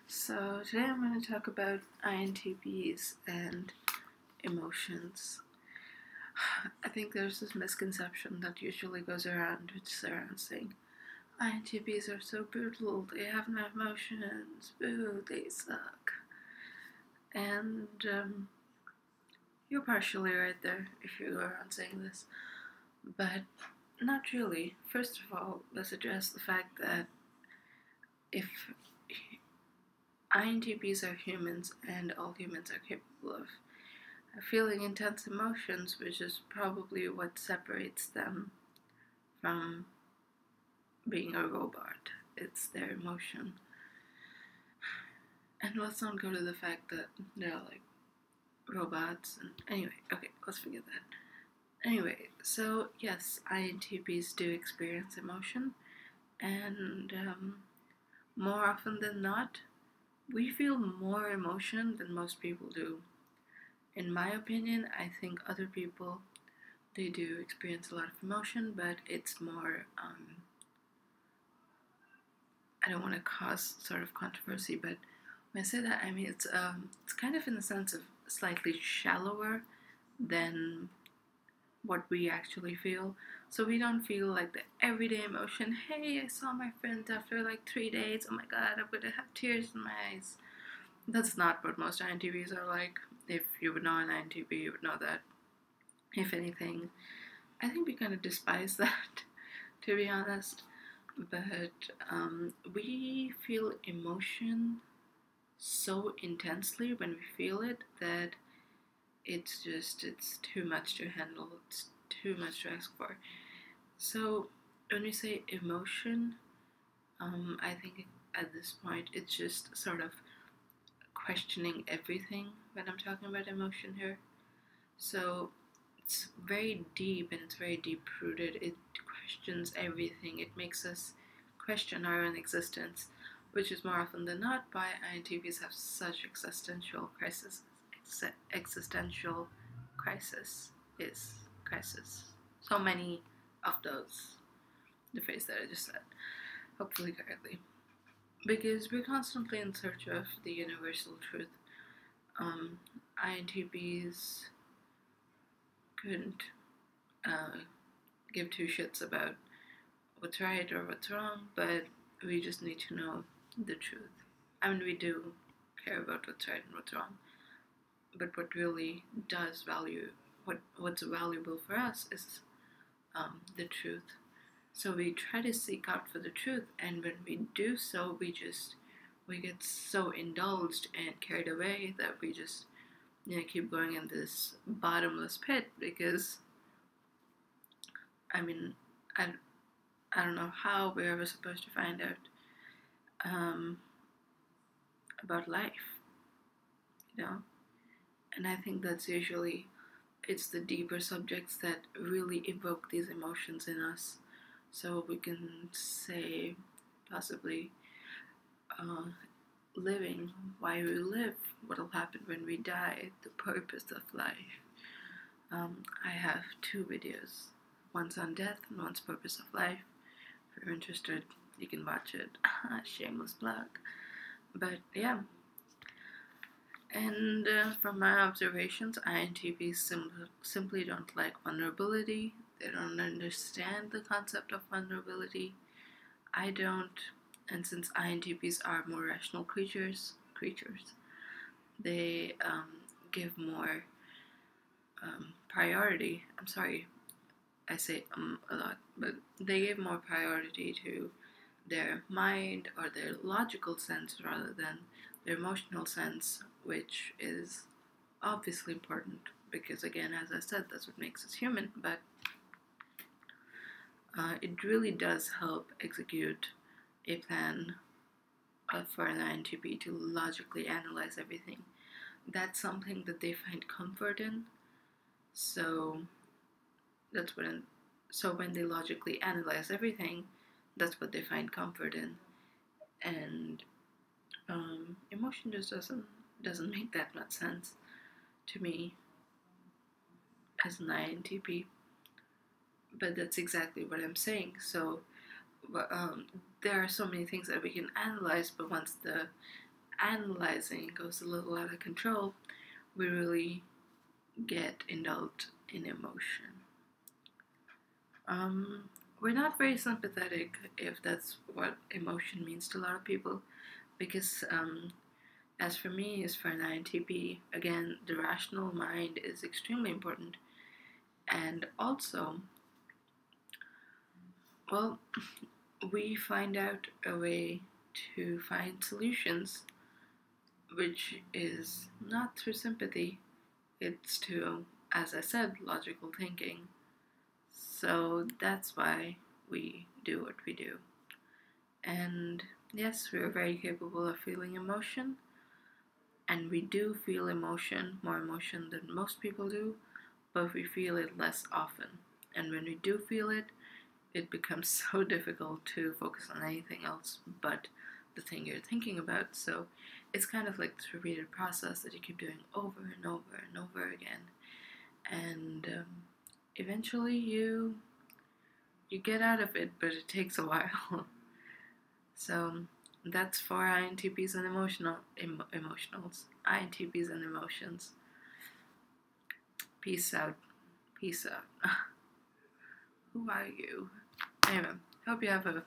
So today I'm going to talk about INTPs and emotions. I think there's this misconception that usually goes around, which is around saying INTPs are so brutal, they have no emotions, boo, they suck. And you're partially right there if you go around saying this, but not really. First of all, let's address the fact that if INTPs are humans and all humans are capable of feeling intense emotions, which is probably what separates them from being a robot. It's their emotion. And let's not go to the fact that they're like robots. And anyway, okay, let's forget that. Anyway, so yes, INTPs do experience emotion, and more often than not, we feel more emotion than most people do. In my opinion, I think other people, they do experience a lot of emotion, but it's more, I don't want to cause sort of controversy, but when I say that, I mean it's kind of in the sense of slightly shallower than what we actually feel. So we don't feel like the everyday emotion, hey, I saw my friends after like 3 days, oh my god, I'm gonna have tears in my eyes. That's not what most INTPs are like. If you would know an INTP, you would know that. If anything, I think we kind of despise that, to be honest. But we feel emotion so intensely when we feel it that it's too much to handle. It's too much to ask for. So when we say emotion, I think at this point it's just sort of questioning everything when I'm talking about emotion here. So it's very deep and it's very deep rooted. It questions everything. It makes us question our own existence, which is more often than not why INTPs have such existential crisis. Existential crisis is crisis. So many of those. The phrase that I just said, hopefully correctly, because we're constantly in search of the universal truth. INTPs couldn't give two shits about what's right or what's wrong, but we just need to know the truth. I mean, we do care about what's right and what's wrong, but what really does what's valuable for us is the truth. So we try to seek out for the truth, and when we do so, we get so indulged and carried away that we just keep going in this bottomless pit, because I mean I don't know how we're ever supposed to find out about life, and I think that's usually it's the deeper subjects that really evoke these emotions in us. So we can say possibly living, why we live, what will happen when we die, the purpose of life. I have 2 videos, one's on death and one's purpose of life. If you're interested, you can watch it. Shameless plug. But yeah. And from my observations, INTPs simply don't like vulnerability. They don't understand the concept of vulnerability. I don't, and since INTPs are more rational creatures, they give more priority. I'm sorry, I say a lot, but they give more priority to their mind or their logical sense rather than their emotional sense, which is obviously important because, again, as I said, that's what makes us human. But it really does help execute a plan for an INTP to logically analyze everything. That's something that they find comfort in. So when they logically analyze everything, that's what they find comfort in. And emotion just doesn't make that much sense to me as an INTP. But that's exactly what I'm saying. So there are so many things that we can analyze, but once the analyzing goes a little out of control, we really get indulged in emotion. We're not very sympathetic, if that's what emotion means to a lot of people, because as for me, as for an INTP, again, the rational mind is extremely important. And also, well, we find out a way to find solutions, which is not through sympathy, it's to, as I said, logical thinking. So that's why we do what we do. And yes, we are very capable of feeling emotion, and we do feel emotion, more emotion than most people do, but we feel it less often. And when we do feel it, it becomes so difficult to focus on anything else but the thing you're thinking about. So it's kind of like this repeated process that you keep doing over and over and over again. And eventually you get out of it, but it takes a while. So that's for INTPs and emotionals. INTPs and emotions. Peace out. Peace out. Who are you? Anyway, hope you have a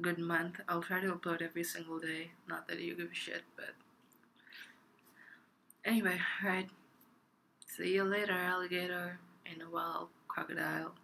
good month. I'll try to upload every single day. Not that you give a shit, but anyway, right. See you later, alligator, in a wild crocodile.